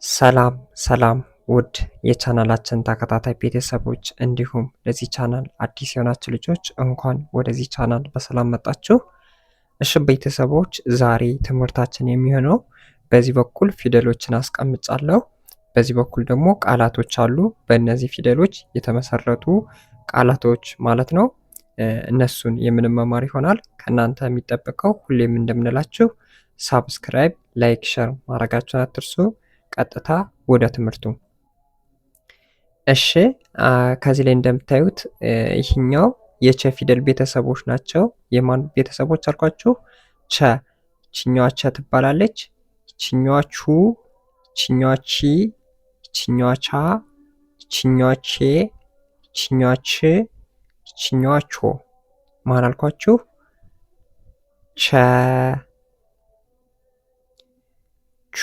ሰላም ሰላም ውድ የቻናላችን ተከታታይ ቤተሰቦች እንዲሁም ለዚህ ቻናል አዲስ የሆናችሁ ልጆች እንኳን ወደዚህ ቻናል በሰላም መጣችሁ። እሺ ቤተሰቦች ዛሬ ትምህርታችን የሚሆነው በዚህ በኩል ፊደሎችን አስቀምጫለሁ፣ በዚህ በኩል ደግሞ ቃላቶች አሉ። በእነዚህ ፊደሎች የተመሰረቱ ቃላቶች ማለት ነው። እነሱን የምንመማር ይሆናል። ከእናንተ የሚጠበቀው ሁሌም እንደምንላችሁ ሳብስክራይብ፣ ላይክ፣ ሸር ማድረጋችሁን አትርሱ። ቀጥታ ወደ ትምህርቱ። እሺ ከዚህ ላይ እንደምታዩት ይህኛው የቸ ፊደል ቤተሰቦች ናቸው። የማን ቤተሰቦች አልኳችሁ? ቸ። ይችኛዋ ቸ ትባላለች። ይችኛዋ ቹ፣ ይችኛዋ ቺ፣ ይችኛዋ ቻ፣ ይችኛዋ ቼ፣ ይችኛዋ ች፣ ይችኛዋ ቾ። ማን አልኳችሁ? ቸ፣ ቹ፣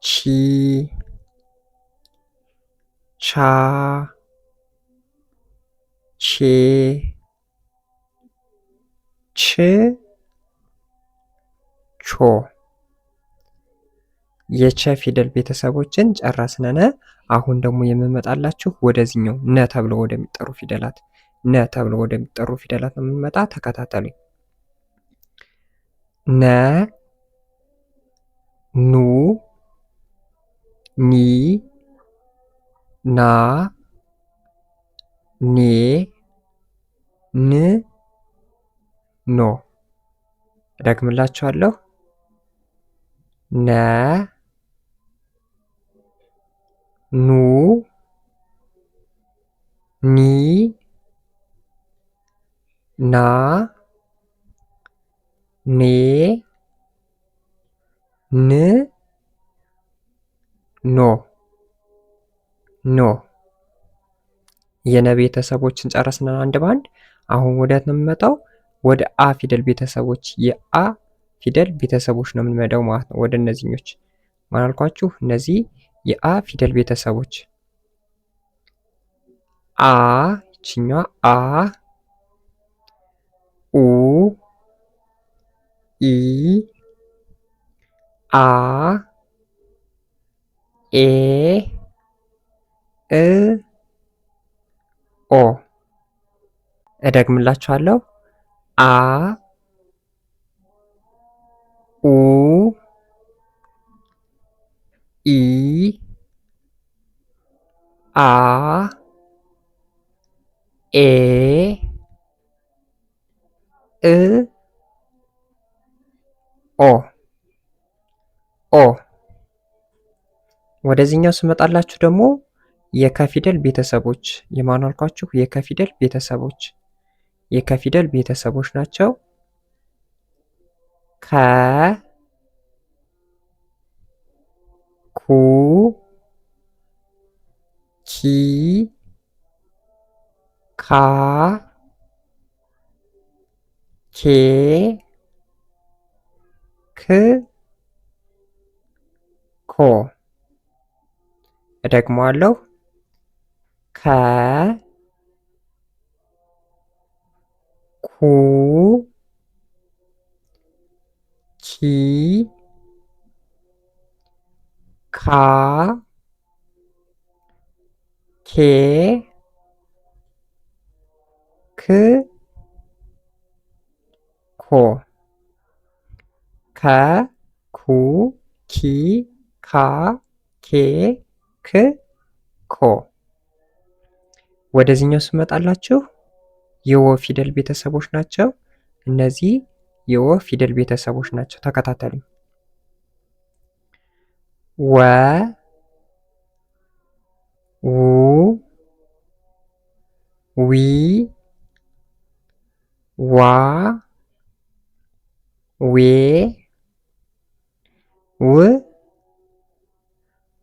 ቺ፣ ቻ፣ ቼ፣ ች፣ ቾ። የቸ ፊደል ቤተሰቦችን ጨረስነን። አሁን ደግሞ የምመጣላችሁ ወደዚህኛው ነ ተብሎ ወደሚጠሩ ፊደላት ነው የምንመጣ። ተከታተሉኝ። ነ፣ ኑ፣ ኒ፣ ና፣ ኔ፣ ን፣ ኖ። እደግምላችኋለሁ። ነ፣ ኑ፣ ኒ፣ ና፣ ኔ፣ ን፣ ኖ። የነ ቤተሰቦችን ጨረስን አንድ ባንድ። አሁን ወዴት ነው የምንመጣው? ወደ አ ፊደል ቤተሰቦች። የአ ፊደል ቤተሰቦች ነው የምንመጣው ማለት ነው። ወደ እነዚህኞች ማን አልኳችሁ? እነዚህ የአ ፊደል ቤተሰቦች። አ፣ ይችኛዋ አ፣ ኡ፣ ኢ፣ አ፣ ኤ፣ እ፣ ኦ። እደግምላችኋለሁ። አ፣ ኡ፣ ኢ፣ አ፣ ኤ፣ እ፣ ኦ። ወደዚህኛው ስመጣላችሁ ደግሞ የከፊደል ቤተሰቦች የማን አልኳችሁ? የከፊደል ቤተሰቦች ናቸው። ከ፣ ኩ፣ ኪ፣ ካ፣ ኬ፣ ክ፣ ኮ። እደግመዋለሁ። ከ፣ ኩ፣ ኪ፣ ካ፣ ኬ፣ ክ፣ ኮ። ከ፣ ኩ፣ ኪ፣ ካ፣ ኬ፣ ክ፣ ኮ። ወደዚህኛው ስመጣላችሁ የወ ፊደል ቤተሰቦች ናቸው። እነዚህ የወ ፊደል ቤተሰቦች ናቸው። ተከታተሉ። ወ፣ ው፣ ዊ፣ ዋ፣ ዌ፣ ው፣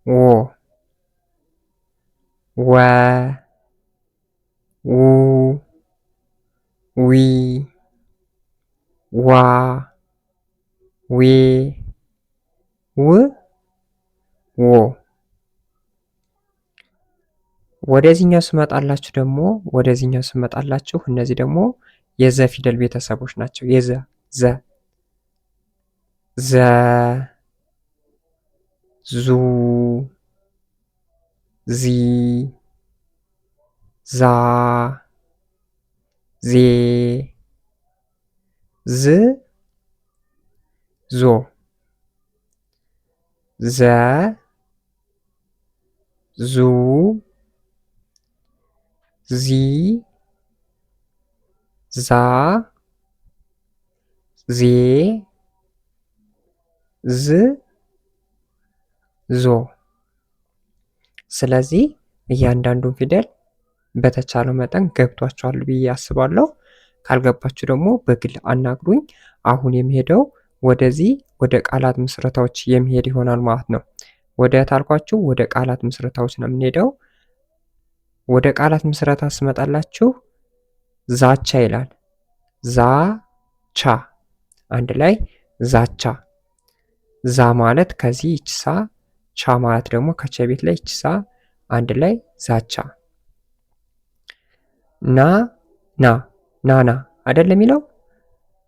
ዎ፣ ወ፣ ው፣ ዊ፣ ዋ፣ ዌ፣ ው፣ ዎ። ወደዚህኛው ስመጣላችሁ እነዚህ ደግሞ የዘ ፊደል ቤተሰቦች ናቸው። የዘ ዘ ዙ ዚ ዛ ዜ ዝ ዞ ዘ ዙ ዚ ዛ ዜ ዝ ዞ። ስለዚህ እያንዳንዱን ፊደል በተቻለው መጠን ገብቷችኋል ብዬ አስባለሁ። ካልገባችሁ ደግሞ በግል አናግሩኝ። አሁን የሚሄደው ወደዚህ ወደ ቃላት ምስረታዎች የሚሄድ ይሆናል ማለት ነው። ወደ ታልኳችሁ ወደ ቃላት ምስረታዎች ነው የምንሄደው። ወደ ቃላት ምስረታ ስመጣላችሁ ዛቻ ይላል። ዛቻ አንድ ላይ ዛቻ። ዛ ማለት ከዚህ ይችሳ፣ ቻ ማለት ደግሞ ከቸ ቤት ላይ ይችሳ፣ አንድ ላይ ዛቻ። ና ና ናና አይደል የሚለው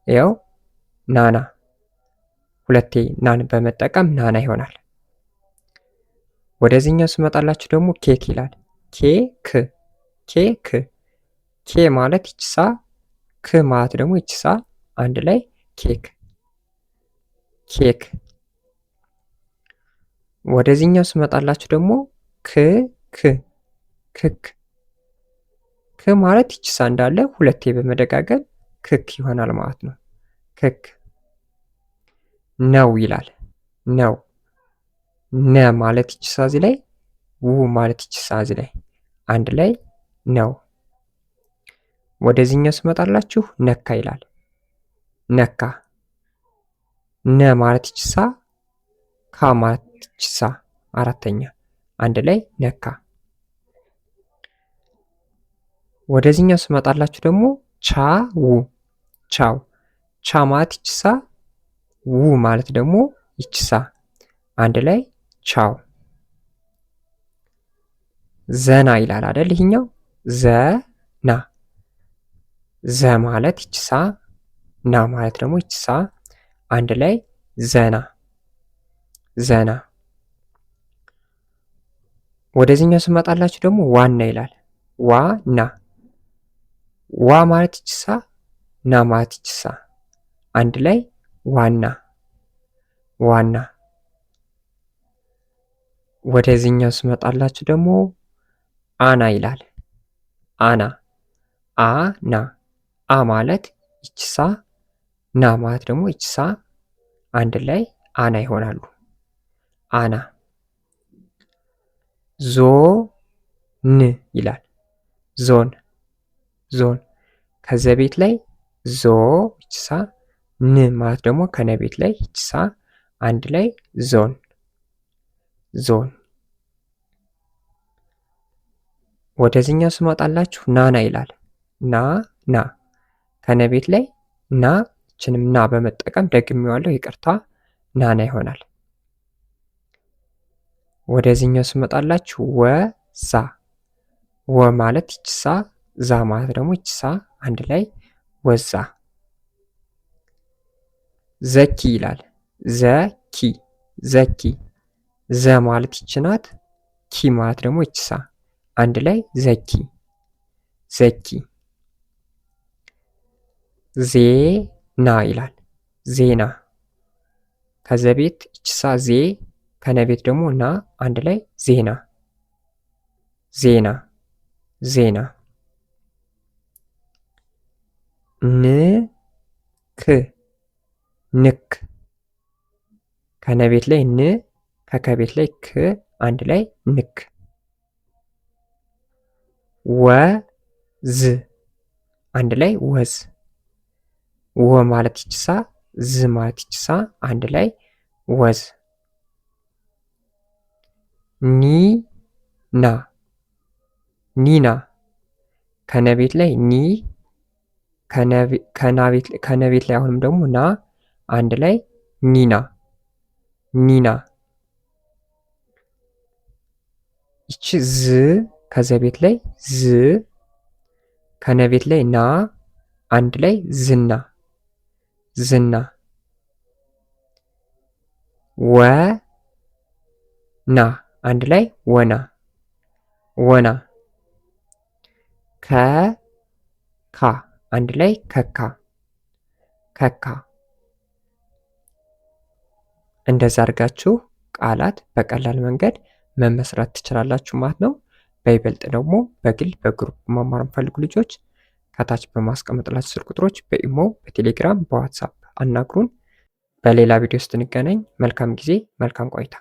ያው ናና ሁለቴ ናን በመጠቀም ናና ይሆናል። ወደዚህኛው ስመጣላችሁ ደግሞ ኬክ ይላል። ኬክ ኬክ ኬ ማለት ይችሳ፣ ክ ማለት ደግሞ ይችሳ፣ አንድ ላይ ኬክ ኬክ። ወደዚህኛው ስመጣላችሁ ደግሞ ክክ ክክ ክ ማለት ይችሳ እንዳለ ሁለቴ በመደጋገም ክክ ይሆናል ማለት ነው። ክክ ነው ይላል። ነው ነ ማለት ይችሳ እዚህ ላይ፣ ው ማለት ይችሳ እዚህ ላይ፣ አንድ ላይ ነው። ወደዚህኛው ስመጣላችሁ ነካ ይላል። ነካ ነ ማለት ይችሳ፣ ካ ማለት ይችሳ፣ አራተኛ አንድ ላይ ነካ። ወደዚህኛው ስመጣላችሁ ደግሞ ቻው ቻው ቻ ማለት ይችሳ፣ ው ማለት ደግሞ ይችሳ፣ አንድ ላይ ቻው። ዘና ይላል አይደል? ይሄኛው ዘና ዘ ማለት ይችሳ፣ ና ማለት ደግሞ ይችሳ፣ አንድ ላይ ዘና ዘና። ወደዚህኛው ስመጣላችሁ ደግሞ ዋና ይላል። ዋና ዋ ማለት ይችሳ፣ ና ማለት ይችሳ፣ አንድ ላይ ዋና ዋና። ወደዚህኛው ስመጣላችሁ ደግሞ አና ይላል። አና አና አ ማለት ይችሳ፣ ና ማለት ደግሞ ይችሳ፣ አንድ ላይ አና ይሆናሉ። አና። ዞን ይላል። ዞን ዞን ከዘ ቤት ላይ ዞ ይችሳ፣ ን ማለት ደግሞ ከነ ቤት ላይ ይችሳ፣ አንድ ላይ ዞን ዞን። ወደዚህኛው ስመጣላችሁ ናና ይላል። ና ና ከነ ቤት ላይ ና፣ ይችንም ና በመጠቀም ደግሜዋለሁ፣ ይቅርታ ናና ይሆናል። ወደዚህኛው ስመጣላችሁ ወዛ ወ ማለት ይችሳ፣ ዛ ማለት ደግሞ ይችሳ፣ አንድ ላይ ወዛ። ዘኪ ይላል። ዘኪ ዘኪ ዘ ማለት ይችናት፣ ኪ ማለት ደግሞ ይችሳ፣ አንድ ላይ ዘኪ ዘኪ። ዜና ይላል። ዜና ከዘ ቤት ይችሳ ዜ፣ ከነ ቤት ደግሞ ና፣ አንድ ላይ ዜና ዜና ዜና። ንክ ንክ ከነ ቤት ላይ ን፣ ከከቤት ላይ ክ፣ አንድ ላይ ንክ። ወዝ አንድ ላይ ወዝ። ወ ማለት ይችሳ፣ ዝ ማለት ይችሳ፣ አንድ ላይ ወዝ። ኒና ኒና ከነ ቤት ላይ ኒ፣ ከነ ቤት ላይ አሁንም ደግሞ ና፣ አንድ ላይ ኒና ኒና። ይቺ ዝ ከዘ ቤት ላይ ዝ፣ ከነ ቤት ላይ ና፣ አንድ ላይ ዝና ዝና። ወተት ና አንድ ላይ ወና ወና። ከካ አንድ ላይ ከካ ከካ። እንደዛ አድርጋችሁ ቃላት በቀላል መንገድ መመስረት ትችላላችሁ ማለት ነው። በይበልጥ ደግሞ በግል በግሩፕ መማር የምፈልጉ ልጆች ከታች በማስቀመጥላችሁ ስልክ ቁጥሮች በኢሞ፣ በቴሌግራም፣ በዋትሳፕ አናግሩን። በሌላ ቪዲዮ ውስጥ እንገናኝ። መልካም ጊዜ፣ መልካም ቆይታ